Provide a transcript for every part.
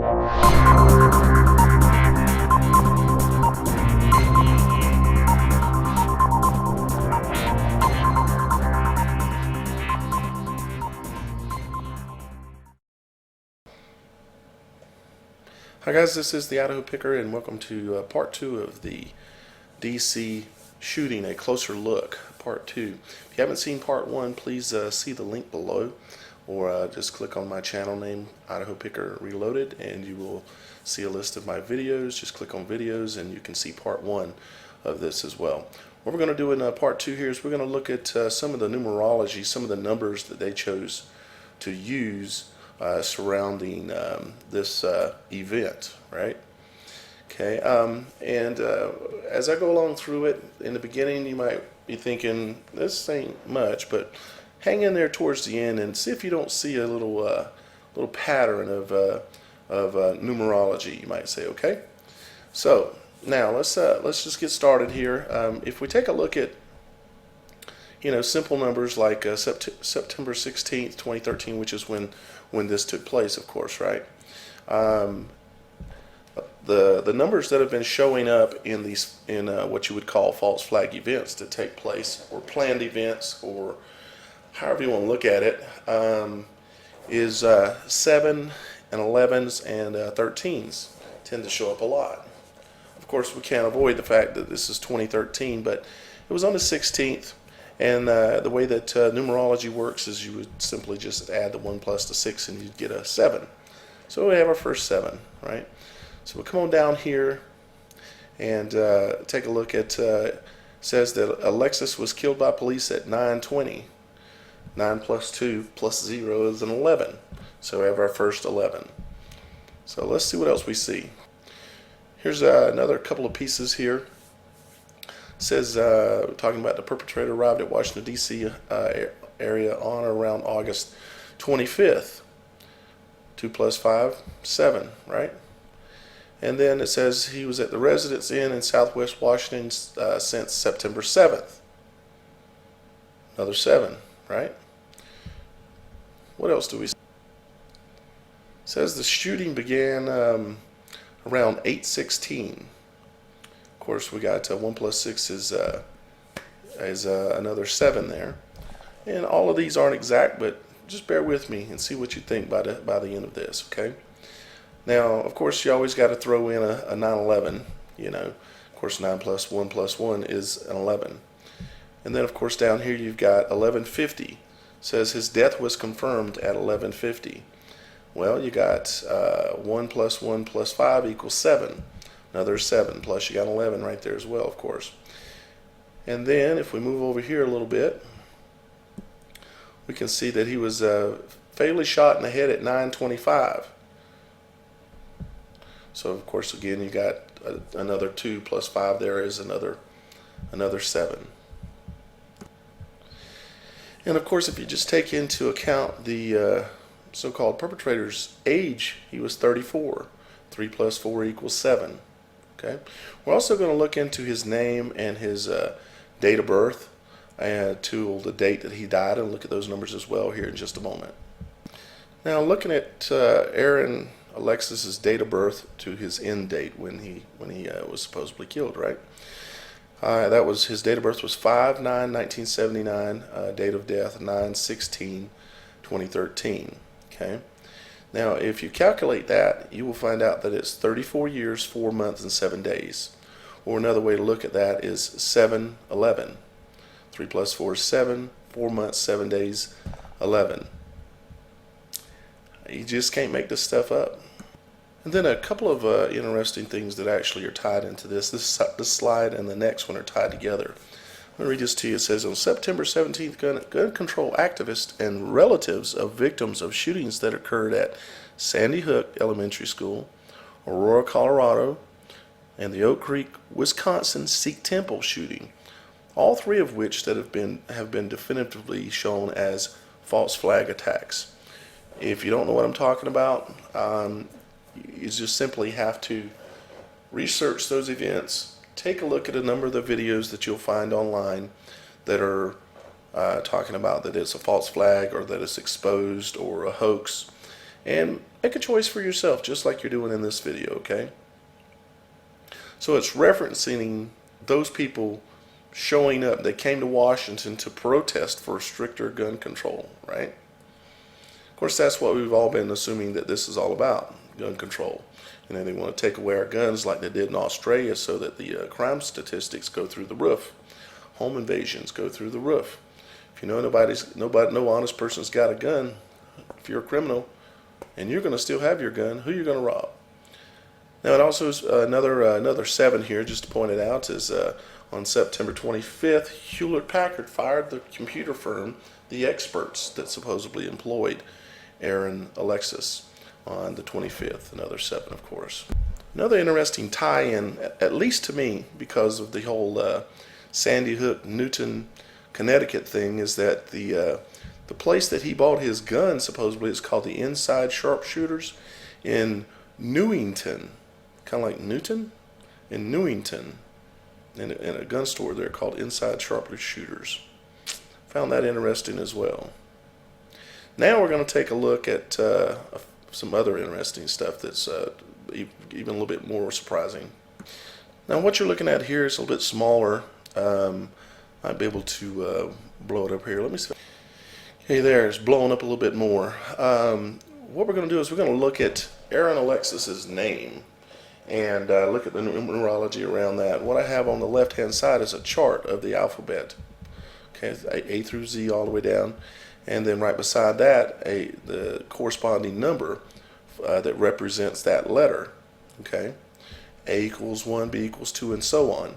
Hi guys, this is the Idaho Picker and welcome to part 2 of the DC shooting, a closer look, part 2. If you haven't seen part 1, please see the link below or just click on my channel name, Idaho Picker Reloaded, and you will see a list of my videos. Just click on videos and you can see part 1 of this as well. What we're going to do in part 2 here is we're going to look at some of the numerology, some of the numbers that they chose to use surrounding this event, right? Okay, and as I go along through it, in the beginning you might be thinking, this ain't much, but hang in there towards the end and see if you don't see a little pattern of numerology, you might say, okay? So, now let's just get started here. If we take a look at simple numbers like September 16th, 2013, which is when this took place, of course, right? The numbers that have been showing up in these what you would call false flag events that take place, or planned events, or however you want to look at it, is 7 and 11s and 13s tend to show up a lot. Of course, we can't avoid the fact that this is 2013, but it was on the 16th. And the way that numerology works is you would simply just add the 1 plus the 6 and you'd get a 7. So we have our first 7, right? So we'll come on down here and take a look at, says that Alexis was killed by police at 9:20. 9 plus 2 plus 0 is an 11. So we have our first 11. So let's see what else we see. Here's another couple of pieces here. Says, talking about the perpetrator arrived at Washington, D.C. Area on or around August 25th. 2 plus 5, 7, right? And then it says he was at the Residence Inn in Southwest Washington since September 7th. Another 7, right? What else do we see? It says the shooting began around 8:16. Of course, we got 1 plus 6 is another 7 there, and all of these aren't exact, but just bear with me and see what you think by the end of this. Okay. Now, of course, you always got to throw in a 9/11. Of course, 9 plus 1 is an 11, and then of course down here you've got 1150. Says his death was confirmed at 1150. Well, you got 1 plus 1 plus 5 equals 7. Another 7, plus you got 11 right there as well, of course. And then if we move over here a little bit, we can see that he was fatally shot in the head at 9:25. So of course, again, you got another 2 plus 5 there is another 7. And of course, if you just take into account the so-called perpetrator's age, he was 34. 3 plus 4 equals 7. Okay. We're also going to look into his name and his date of birth to the date that he died, and look at those numbers as well here in just a moment. Now, looking at Aaron Alexis's date of birth to his end date when he was supposedly killed, right? That was his date of birth was 5/9/1979. Date of death 9/16/2013. Okay. Now, if you calculate that, you will find out that it's 34 years, 4 months, and 7 days. Or another way to look at that is 7/11. 3 plus 4 is 7, 4 months, 7 days, 11. You just can't make this stuff up. And then a couple of interesting things that actually are tied into this. This slide and the next one are tied together. I'm going to read this to you. It says, on September 17th, gun control activists and relatives of victims of shootings that occurred at Sandy Hook Elementary School, Aurora, Colorado, and the Oak Creek, Wisconsin Sikh Temple shooting, all three of which that have been definitively shown as false flag attacks. If you don't know what I'm talking about, you just simply have to research those events. Take a look at a number of the videos that you'll find online that are talking about that it's a false flag or that it's exposed or a hoax, and make a choice for yourself, just like you're doing in this video, okay? So it's referencing those people showing up. They came to Washington to protest for stricter gun control, right? Of course, that's what we've all been assuming that this is all about, gun control. And then they want to take away our guns like they did in Australia so that the crime statistics go through the roof. Home invasions go through the roof. If you know no honest person's got a gun, if you're a criminal and you're going to still have your gun, who are you going to rob? Now, it also is another 7 here, just to point it out, is on September 25th, Hewlett-Packard fired the computer firm, the experts that supposedly employed Aaron Alexis on the 25th. Another 7, of course. Another interesting tie-in, at least to me, because of the whole Sandy Hook, Newton, Connecticut thing, is that the place that he bought his gun supposedly is called the Inside Sharpshooters in Newington. Kind of like Newton? In Newington. In a gun store there called Inside Sharpshooters. Found that interesting as well. Now we're going to take a look at some other interesting stuff that's even a little bit more surprising. Now what you're looking at here is a little bit smaller. I'd be able to blow it up here. Let me see. Okay, there, it's blowing up a little bit more. What we're going to do is we're going to look at Aaron Alexis's name and look at the numerology around that. What I have on the left hand side is a chart of the alphabet. Okay, A through Z all the way down, and then right beside that the corresponding number that represents that letter. Okay, A equals 1, B equals 2, and so on.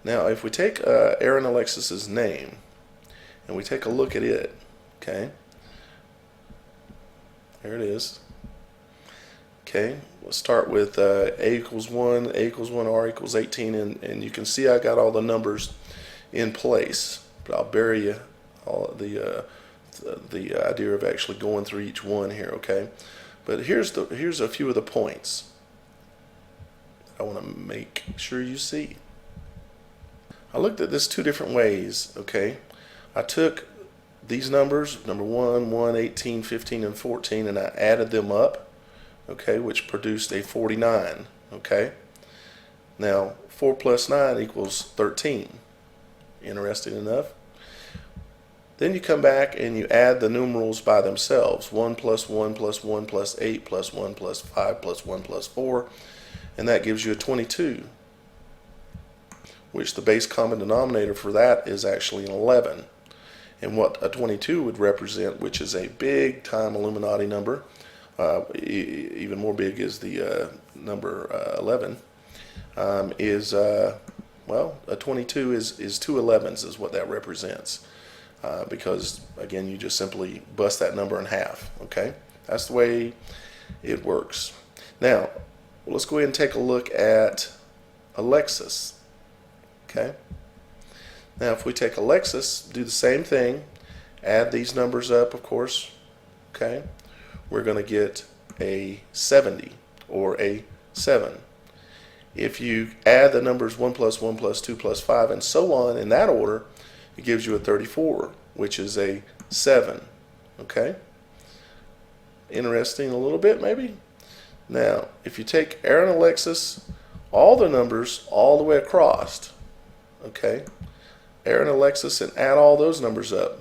Now if we take Aaron Alexis's name and we take a look at it, okay, there it is. Okay, we'll start with A equals 1, A equals 1, R equals 18, and you can see I got all the numbers in place. But I'll bury you all the idea of actually going through each one here, okay? But here's a few of the points I want to make sure you see. I looked at this 2 different ways, okay? I took these numbers, number 1, 1, 18, 15, and 14, and I added them up, okay, which produced a 49, okay? Now, 4 plus 9 equals 13. Interesting enough. Then you come back and you add the numerals by themselves. 1 plus 1 plus 1 plus 8 plus 1 plus 5 plus 1 plus 4, and that gives you a 22, which the base common denominator for that is actually an 11. And what a 22 would represent, which is a big time Illuminati number, even more big is the number 11, well, a 22 is 2 11s is what that represents. Because again, you just simply bust that number in half. Okay, that's the way it works. Now let's go ahead and take a look at Alexis. Okay, now if we take Alexis, do the same thing, add these numbers up, of course. Okay, we're going to get a 70 or a 7. If you add the numbers 1 plus 1 plus 2 plus 5 and so on in that order, it gives you a 34, which is a 7. Okay? Interesting a little bit, maybe? Now, if you take Aaron Alexis, all the numbers all the way across, okay? Aaron Alexis, and add all those numbers up.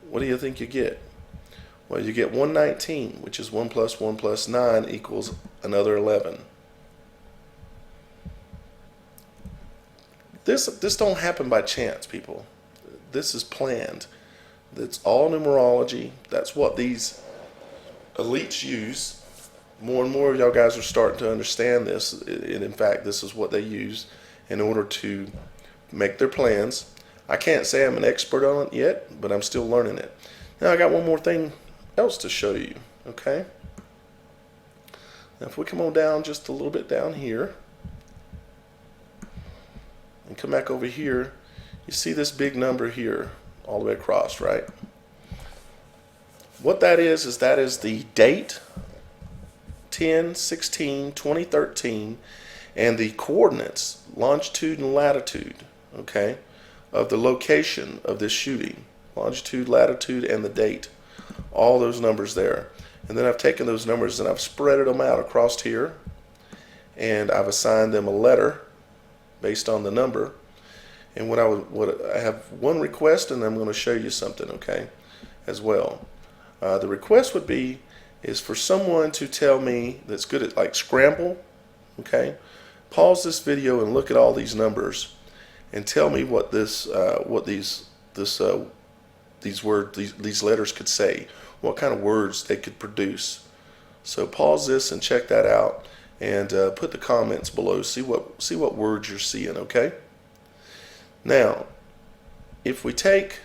What do you think you get? Well, you get 119, which is 1 plus 1 plus 9 equals another 11. This don't happen by chance, people. This is planned. That's all numerology. That's what these elites use. More and more of y'all guys are starting to understand this. And in fact, this is what they use in order to make their plans. I can't say I'm an expert on it yet, but I'm still learning it. Now I got one more thing else to show you. Okay? Now if we come on down just a little bit down here, and come back over here, you see this big number here all the way across, right? What that is that is the date 10/16/2013 and the coordinates, longitude and latitude, okay, of the location of this shooting. Longitude, latitude, and the date all those numbers there. And then I've taken those numbers and I've spread them out across here, and I've assigned them a letter based on the number. And I have one request, and I'm going to show you something, okay, as well. The request is for someone to tell me, that's good at like scramble, okay, pause this video and look at all these numbers and tell me what these letters could say, what kind of words they could produce. So pause this and check that out, and put the comments below. See what words you're seeing, okay? Now, if we take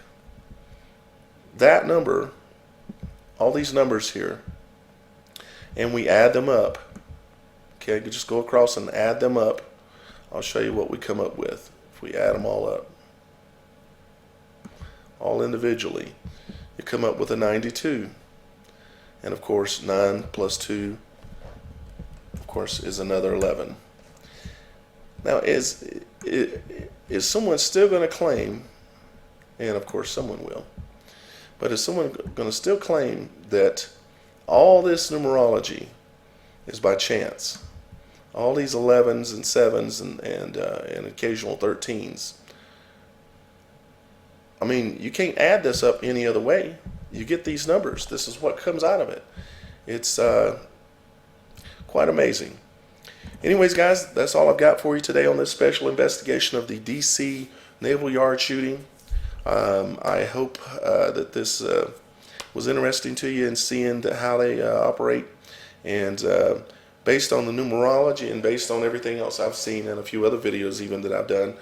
that number, all these numbers here, and we add them up, okay, just go across and add them up. I'll show you what we come up with if we add them all up, all individually. You come up with a 92, and of course 9 plus 2, of course, is another 11. Now, is someone still going to claim, and of course someone will, but is someone going to still claim that all this numerology is by chance? All these 11s and 7s and occasional 13s. I mean, you can't add this up any other way. You get these numbers. This is what comes out of it. It's quite amazing. Anyways, guys, that's all I've got for you today on this special investigation of the DC Naval Yard shooting. I hope that this was interesting to you in seeing how they operate. And based on the numerology and based on everything else I've seen and a few other videos even that I've done,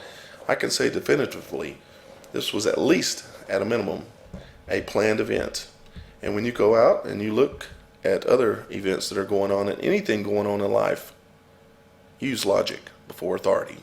I can say definitively this was, at least at a minimum, a planned event. And when you go out and you look at other events that are going on and anything going on in life, use logic before authority.